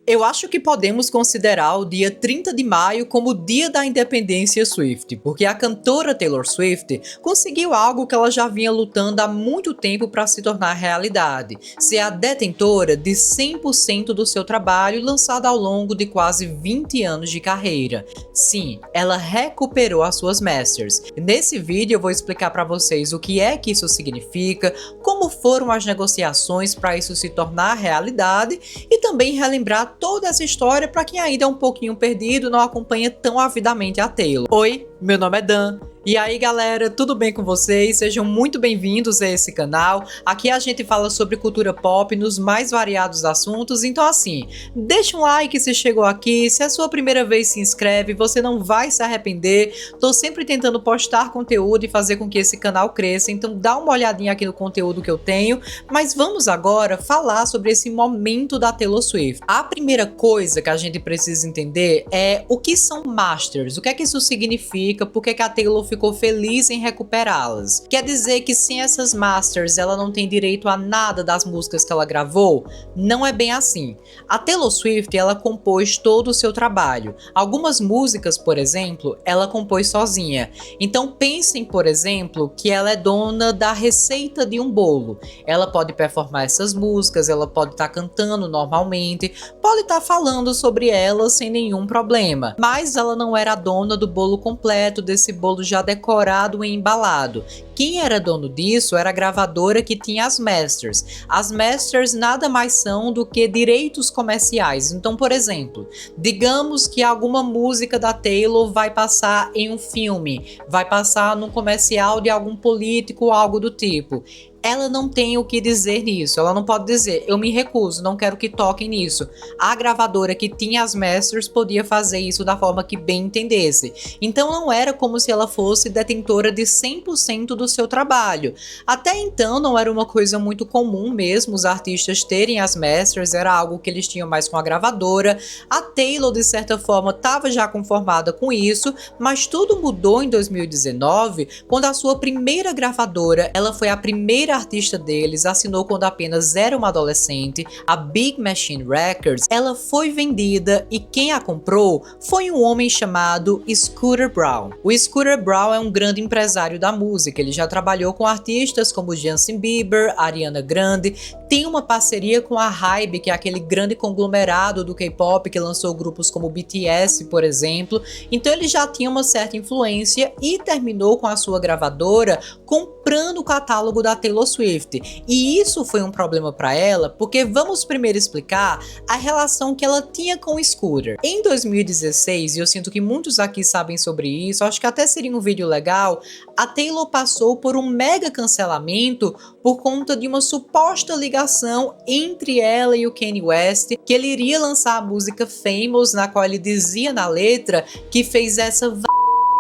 Eu acho que podemos considerar o dia 30 de maio como o dia da independência Swift, porque a cantora Taylor Swift conseguiu algo que ela já vinha lutando há muito tempo para se tornar realidade, ser a detentora de 100% do seu trabalho lançado ao longo de quase 20 anos de carreira. Sim, ela recuperou as suas masters. Nesse vídeo eu vou explicar para vocês o que é que isso significa, como foram as negociações para isso se tornar realidade e também relembrar toda essa história para quem ainda é um pouquinho perdido e não acompanha tão avidamente a Taylor. Oi, meu nome é Dan. E aí galera, tudo bem com vocês? Sejam muito bem-vindos a esse canal. Aqui a gente fala sobre cultura pop nos mais variados assuntos, então assim, deixa um like se chegou aqui, se é a sua primeira vez se inscreve, você não vai se arrepender. Tô sempre tentando postar conteúdo e fazer com que esse canal cresça, então dá uma olhadinha aqui no conteúdo que eu tenho, mas vamos agora falar sobre esse momento da Taylor Swift. A primeira coisa que a gente precisa entender é o que são masters, o que é que isso significa, por que a Taylor ficou feliz em recuperá-las. Quer dizer que sem essas masters ela não tem direito a nada das músicas que ela gravou? Não é bem assim. A Taylor Swift ela compôs todo o seu trabalho. Algumas músicas, por exemplo, ela compôs sozinha. Então pensem, por exemplo, que ela é dona da receita de um bolo. Ela pode performar essas músicas, ela pode estar cantando normalmente, pode estar falando sobre elas sem nenhum problema. Mas ela não era a dona do bolo completo, desse bolo já decorado e embalado. Quem era dono disso era a gravadora que tinha as masters. As masters nada mais são do que direitos comerciais. Então, por exemplo, digamos que alguma música da Taylor vai passar em um filme, vai passar num comercial de algum político ou algo do tipo. Ela não tem o que dizer nisso, ela não pode dizer, eu me recuso, não quero que toquem nisso. A gravadora que tinha as masters podia fazer isso da forma que bem entendesse. Então não era como se ela fosse detentora de 100% do seu trabalho. Até então não era uma coisa muito comum mesmo os artistas terem as masters, era algo que eles tinham mais com a gravadora. A Taylor de certa forma estava já conformada com isso, mas tudo mudou em 2019, quando a sua primeira gravadora, ela foi a primeira artista deles, assinou quando apenas era uma adolescente, a Big Machine Records. Ela foi vendida e quem a comprou foi um homem chamado Scooter Braun. O Scooter Braun é um grande empresário da música, ele já trabalhou com artistas como Justin Bieber, Ariana Grande, tem uma parceria com a Hybe, que é aquele grande conglomerado do K-pop que lançou grupos como BTS, por exemplo. Então ele já tinha uma certa influência e terminou com a sua gravadora comprando o catálogo da Taylor Swift. E isso foi um problema para ela, porque vamos primeiro explicar a relação que ela tinha com o Scooter. Em 2016, e eu sinto que muitos aqui sabem sobre isso, acho que até seria um vídeo legal, a Taylor passou por um mega cancelamento por conta de uma suposta ligação entre ela e o Kanye West, que ele iria lançar a música Famous, na qual ele dizia na letra que fez essa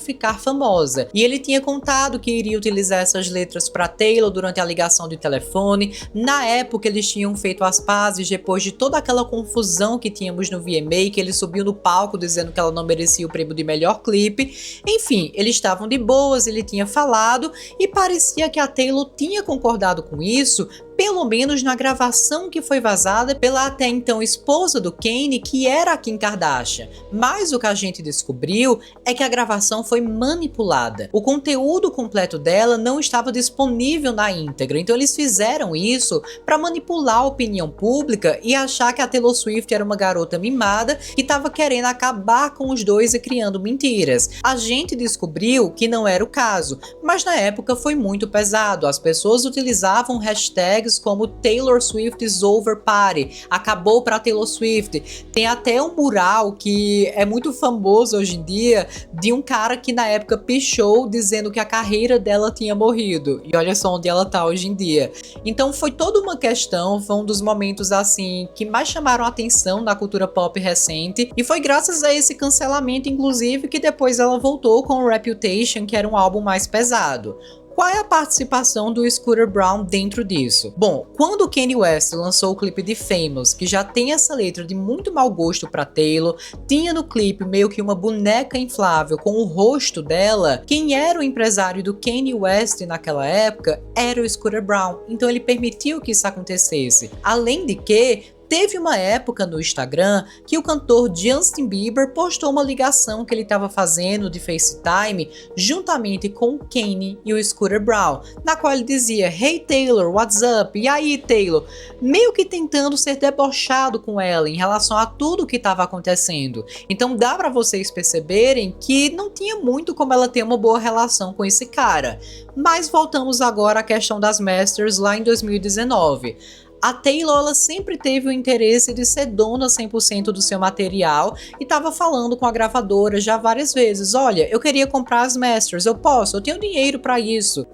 ficar famosa. E ele tinha contado que iria utilizar essas letras para Taylor durante a ligação de telefone. Na época eles tinham feito as pazes depois de toda aquela confusão que tínhamos no VMA, que ele subiu no palco dizendo que ela não merecia o prêmio de melhor clipe. Enfim, eles estavam de boas, ele tinha falado e parecia que a Taylor tinha concordado com isso, pelo menos na gravação que foi vazada pela até então esposa do Kanye, que era a Kim Kardashian. Mas o que a gente descobriu é que a gravação foi manipulada. O conteúdo completo dela não estava disponível na íntegra, então eles fizeram isso para manipular a opinião pública e achar que a Taylor Swift era uma garota mimada que estava querendo acabar com os dois e criando mentiras. A gente descobriu que não era o caso, mas na época foi muito pesado. As pessoas utilizavam hashtags como Taylor Swift's Over Party, acabou para Taylor Swift. Tem até um mural que é muito famoso hoje em dia de um cara que na época pichou dizendo que a carreira dela tinha morrido. E olha só onde ela tá hoje em dia. Então foi toda uma questão, foi um dos momentos assim que mais chamaram a atenção na cultura pop recente. E foi graças a esse cancelamento, inclusive, que depois ela voltou com o Reputation, que era um álbum mais pesado. Qual é a participação do Scooter Braun dentro disso? Bom, quando o Kanye West lançou o clipe de Famous, que já tem essa letra de muito mau gosto para Taylor, tinha no clipe meio que uma boneca inflável com o rosto dela, quem era o empresário do Kanye West naquela época era o Scooter Braun, então ele permitiu que isso acontecesse. Além de que teve uma época no Instagram que o cantor Justin Bieber postou uma ligação que ele estava fazendo de FaceTime juntamente com o Kanye e o Scooter Braun, na qual ele dizia: "Hey Taylor, what's up? E aí Taylor?", meio que tentando ser debochado com ela em relação a tudo o que estava acontecendo. Então dá pra vocês perceberem que não tinha muito como ela ter uma boa relação com esse cara. Mas voltamos agora à questão das Masters lá em 2019. A Taylor, ela sempre teve o interesse de ser dona 100% do seu material e estava falando com a gravadora já várias vezes: "Olha, eu queria comprar as Masters, eu posso, eu tenho dinheiro para isso".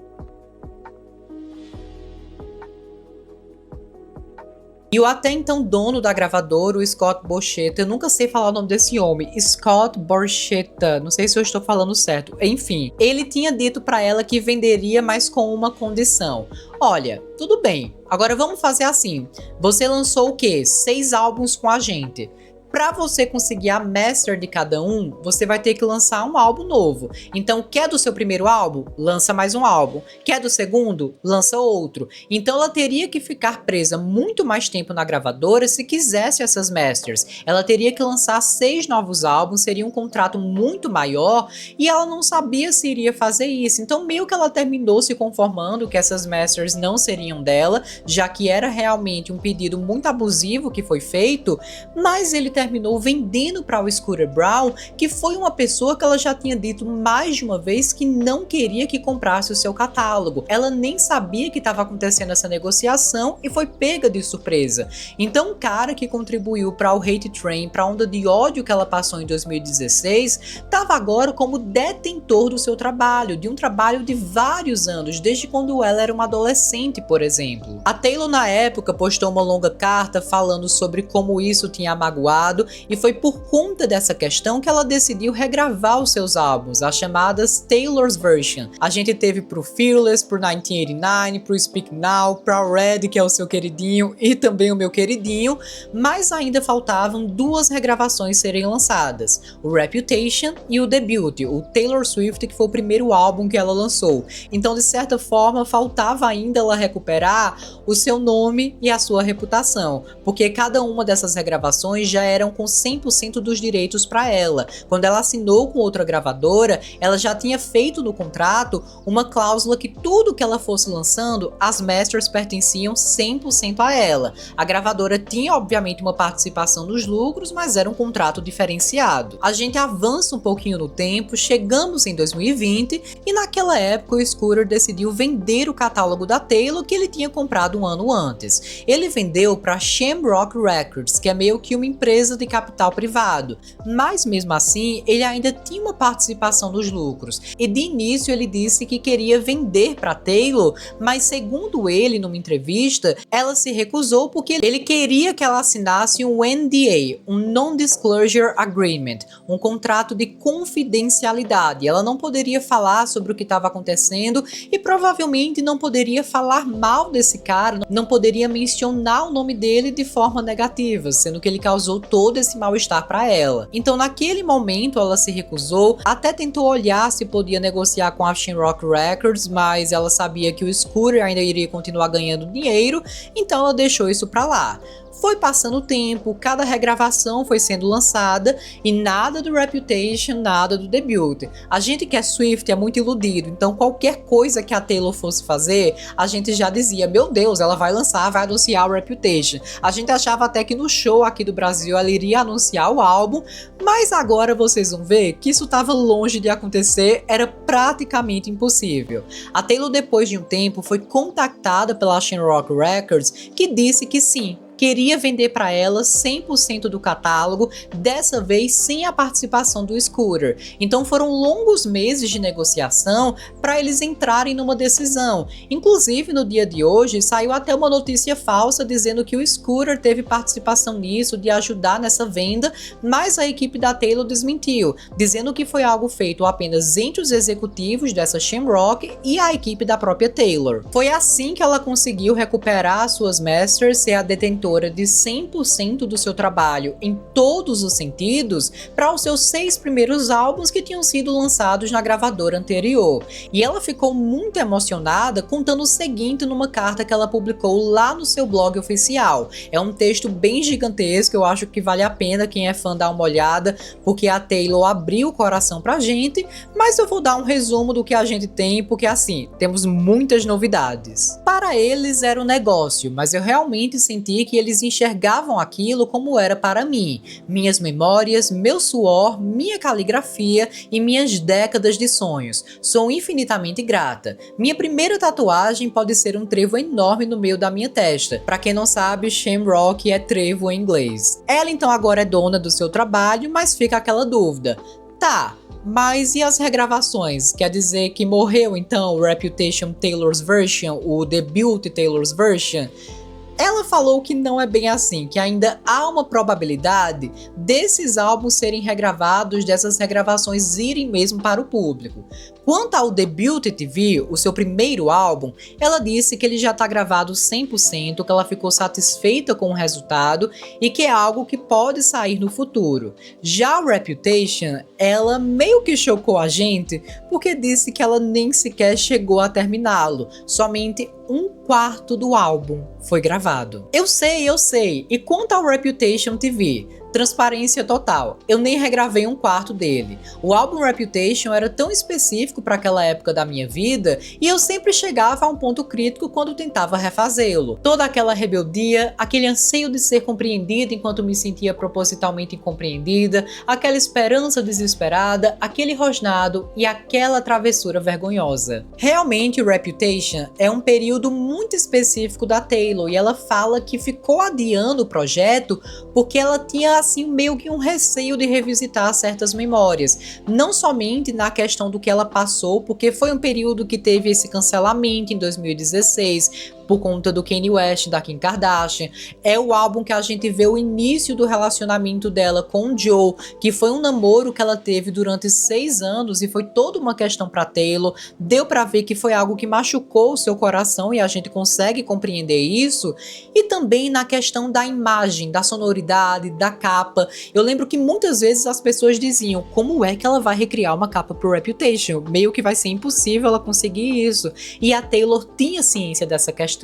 E o até então dono da gravadora, o Scott Borchetta, eu nunca sei falar o nome desse homem, Scott Borchetta, não sei se eu estou falando certo, enfim, ele tinha dito pra ela que venderia, mas com uma condição: "Olha, tudo bem, agora vamos fazer assim, você lançou o quê? 6 álbuns com a gente. Pra você conseguir a master de cada um, você vai ter que lançar um álbum novo. Então, quer do seu primeiro álbum? Lança mais um álbum. Quer do segundo? Lança outro". Então, ela teria que ficar presa muito mais tempo na gravadora se quisesse essas masters. Ela teria que lançar 6 novos álbuns, seria um contrato muito maior, e ela não sabia se iria fazer isso. Então, meio que ela terminou se conformando que essas masters não seriam dela, já que era realmente um pedido muito abusivo que foi feito, mas ele terminou vendendo para o Scooter Braun, que foi uma pessoa que ela já tinha dito mais de uma vez que não queria que comprasse o seu catálogo. Ela nem sabia que estava acontecendo essa negociação e foi pega de surpresa. Então, o cara que contribuiu para o hate train, para a onda de ódio que ela passou em 2016, estava agora como detentor do seu trabalho, de um trabalho de vários anos, desde quando ela era uma adolescente, por exemplo. A Taylor, na época, postou uma longa carta falando sobre como isso tinha magoado, e foi por conta dessa questão que ela decidiu regravar os seus álbuns, as chamadas Taylor's Version. A gente teve pro Fearless, pro 1989, pro Speak Now, pro Red, que é o seu queridinho, e também o meu queridinho, mas ainda faltavam 2 regravações serem lançadas: o Reputation e o Debut, o Taylor Swift, que foi o primeiro álbum que ela lançou. Então, de certa forma, faltava ainda ela recuperar o seu nome e a sua reputação, porque cada uma dessas regravações já eram com 100% dos direitos para ela. Quando ela assinou com outra gravadora, ela já tinha feito no contrato uma cláusula que tudo que ela fosse lançando, as masters pertenciam 100% a ela. A gravadora tinha, obviamente, uma participação nos lucros, mas era um contrato diferenciado. A gente avança um pouquinho no tempo, chegamos em 2020, e naquela época o Scooter decidiu vender o catálogo da Taylor que ele tinha comprado um ano antes. Ele vendeu para Shamrock Records, que é meio que uma empresa de capital privado, mas mesmo assim ele ainda tinha uma participação nos lucros, e de início ele disse que queria vender para Taylor, mas segundo ele numa entrevista, ela se recusou porque ele queria que ela assinasse um NDA, um Non-Disclosure Agreement, um contrato de confidencialidade. Ela não poderia falar sobre o que estava acontecendo e provavelmente não poderia falar mal desse cara, não poderia mencionar o nome dele de forma negativa, sendo que ele causou todo esse mal-estar para ela. Então, naquele momento, ela se recusou, até tentou olhar se podia negociar com a Shamrock Records, mas ela sabia que o Scooter ainda iria continuar ganhando dinheiro, então ela deixou isso para lá. Foi passando o tempo, cada regravação foi sendo lançada e nada do Reputation, nada do Debut. A gente que é Swift é muito iludido, então qualquer coisa que a Taylor fosse fazer, a gente já dizia: meu Deus, ela vai lançar, vai anunciar o Reputation. A gente achava até que no show aqui do Brasil ela iria anunciar o álbum, mas agora vocês vão ver que isso estava longe de acontecer, era praticamente impossível. A Taylor, depois de um tempo, foi contactada pela Shamrock Records, que disse que sim, queria vender para ela 100% do catálogo, dessa vez sem a participação do Scooter. Então foram longos meses de negociação para eles entrarem numa decisão. Inclusive, no dia de hoje, saiu até uma notícia falsa dizendo que o Scooter teve participação nisso, de ajudar nessa venda, mas a equipe da Taylor desmentiu, dizendo que foi algo feito apenas entre os executivos dessa Shamrock e a equipe da própria Taylor. Foi assim que ela conseguiu recuperar suas masters, ser a detentora cantora de 100% do seu trabalho em todos os sentidos para os seus 6 primeiros álbuns que tinham sido lançados na gravadora anterior. E ela ficou muito emocionada contando o seguinte numa carta que ela publicou lá no seu blog oficial. É um texto bem gigantesco, eu acho que vale a pena quem é fã dar uma olhada, porque a Taylor abriu o coração pra gente, mas eu vou dar um resumo do que a gente tem, porque assim, temos muitas novidades. Para eles era um negócio, mas eu realmente senti que eles enxergavam aquilo como era para mim. Minhas memórias, meu suor, minha caligrafia e minhas décadas de sonhos. Sou infinitamente grata. Minha primeira tatuagem pode ser um trevo enorme no meio da minha testa. Para quem não sabe, Shamrock é trevo em inglês. Ela então agora é dona do seu trabalho, mas fica aquela dúvida. Tá, mas e as regravações? Quer dizer que morreu então o Reputation Taylor's Version, o debut Taylor's Version? Ela falou que não é bem assim, que ainda há uma probabilidade desses álbuns serem regravados, dessas regravações irem mesmo para o público. Quanto ao Debut TV, o seu primeiro álbum, ela disse que ele já está gravado 100%, que ela ficou satisfeita com o resultado e que é algo que pode sair no futuro. Já o Reputation, ela meio que chocou a gente, porque disse que ela nem sequer chegou a terminá-lo, somente 1/4 do álbum foi gravado. Eu sei. E quanto ao Reputation TV? Transparência total, eu nem regravei 1/4 dele. O álbum Reputation era tão específico para aquela época da minha vida e eu sempre chegava a um ponto crítico quando tentava refazê-lo. Toda aquela rebeldia, aquele anseio de ser compreendida enquanto me sentia propositalmente incompreendida, aquela esperança desesperada, aquele rosnado e aquela travessura vergonhosa. Realmente o Reputation é um período muito específico da Taylor e ela fala que ficou adiando o projeto porque ela tinha assim meio que um receio de revisitar certas memórias, não somente na questão do que ela passou, porque foi um período que teve esse cancelamento em 2016, por conta do Kanye West, da Kim Kardashian. É o álbum que a gente vê o início do relacionamento dela com o Joe, que foi um namoro que ela teve durante 6 anos e foi toda uma questão para Taylor. Deu para ver que foi algo que machucou o seu coração e a gente consegue compreender isso. E também na questão da imagem, da sonoridade, da capa. Eu lembro que muitas vezes as pessoas diziam, como é que ela vai recriar uma capa pro Reputation? Meio que vai ser impossível ela conseguir isso. E a Taylor tinha ciência dessa questão.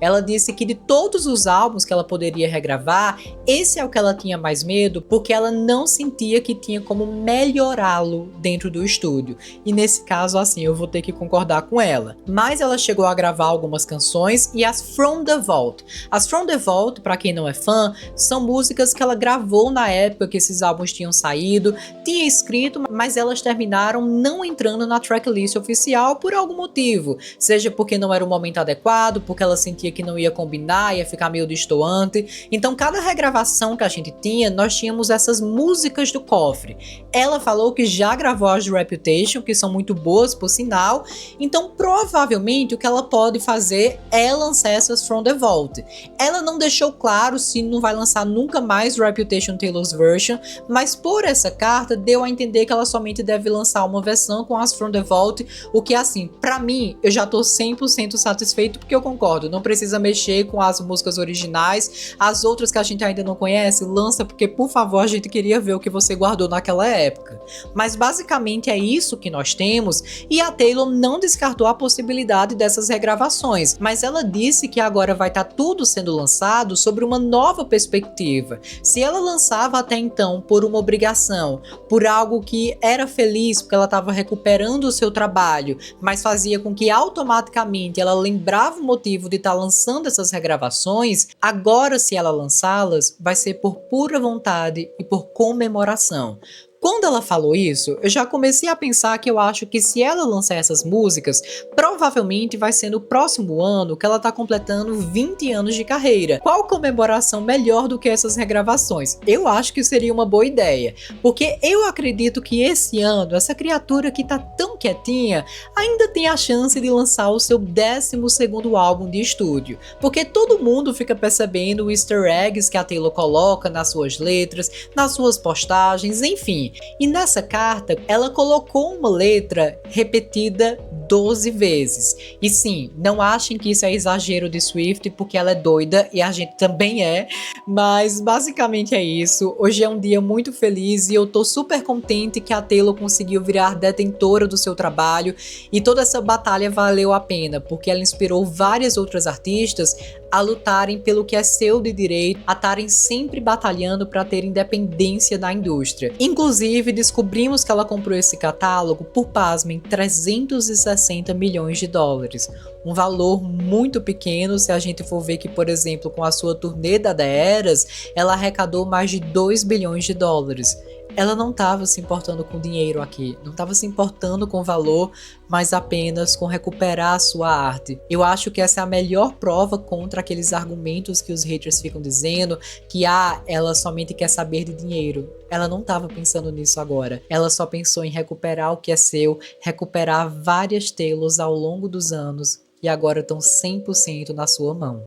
Ela disse que de todos os álbuns que ela poderia regravar, esse é o que ela tinha mais medo, porque ela não sentia que tinha como melhorá-lo dentro do estúdio. E nesse caso, assim, eu vou ter que concordar com ela. Mas ela chegou a gravar algumas canções e as From the Vault. As From the Vault, para quem não é fã, são músicas que ela gravou na época que esses álbuns tinham saído, tinha escrito, mas elas terminaram não entrando na tracklist oficial por algum motivo, seja porque não era o momento adequado, porque ela sentia que não ia combinar, ia ficar meio destoante. Então cada regravação que a gente tinha, nós tínhamos essas músicas do cofre. Ela falou que já gravou as Reputation, que são muito boas por sinal, então provavelmente o que ela pode fazer é lançar essas From the Vault. Ela não deixou claro se não vai lançar nunca mais Reputation Taylor's Version, mas por essa carta deu a entender que ela somente deve lançar uma versão com as From the Vault, o que assim, pra mim, eu já tô 100% satisfeito, porque eu concordo, não precisa mexer com as músicas originais, as outras que a gente ainda não conhece, lança porque por favor a gente queria ver o que você guardou naquela época. Mas basicamente é isso que nós temos e a Taylor não descartou a possibilidade dessas regravações, mas ela disse que agora vai estar tudo sendo lançado sobre uma nova perspectiva. Se ela lançava até então por uma obrigação, por algo que era feliz porque ela estava recuperando o seu trabalho, mas fazia com que automaticamente ela lembrava o motivo de estar lançando essas regravações, agora se ela lançá-las, vai ser por pura vontade e por comemoração. Quando ela falou isso, eu já comecei a pensar que eu acho que se ela lançar essas músicas, provavelmente vai ser no próximo ano que ela tá completando 20 anos de carreira. Qual comemoração melhor do que essas regravações? Eu acho que seria uma boa ideia, porque eu acredito que esse ano, essa criatura que tá tão quietinha, ainda tem a chance de lançar o seu 12º álbum de estúdio, porque todo mundo fica percebendo os easter eggs que a Taylor coloca nas suas letras, nas suas postagens, enfim. enfim. E nessa carta, ela colocou uma letra repetida 12 vezes. E sim, não achem que isso é exagero de Swift, porque ela é doida e a gente também é, mas basicamente é isso. Hoje é um dia muito feliz e eu tô super contente que a Taylor conseguiu virar detentora do seu trabalho e toda essa batalha valeu a pena, porque ela inspirou várias outras artistas a lutarem pelo que é seu de direito, a estarem sempre batalhando para ter independência da indústria. Inclusive, descobrimos que ela comprou esse catálogo por, pasmem, 360 milhões de dólares. Um valor muito pequeno se a gente for ver que, por exemplo, com a sua turnê da The Eras, ela arrecadou mais de 2 bilhões de dólares. Ela não estava se importando com dinheiro aqui, não estava se importando com valor, mas apenas com recuperar a sua arte. Eu acho que essa é a melhor prova contra aqueles argumentos que os haters ficam dizendo, que ela somente quer saber de dinheiro. Ela não estava pensando nisso agora, ela só pensou em recuperar o que é seu, recuperar várias Taylors ao longo dos anos, e agora estão 100% na sua mão.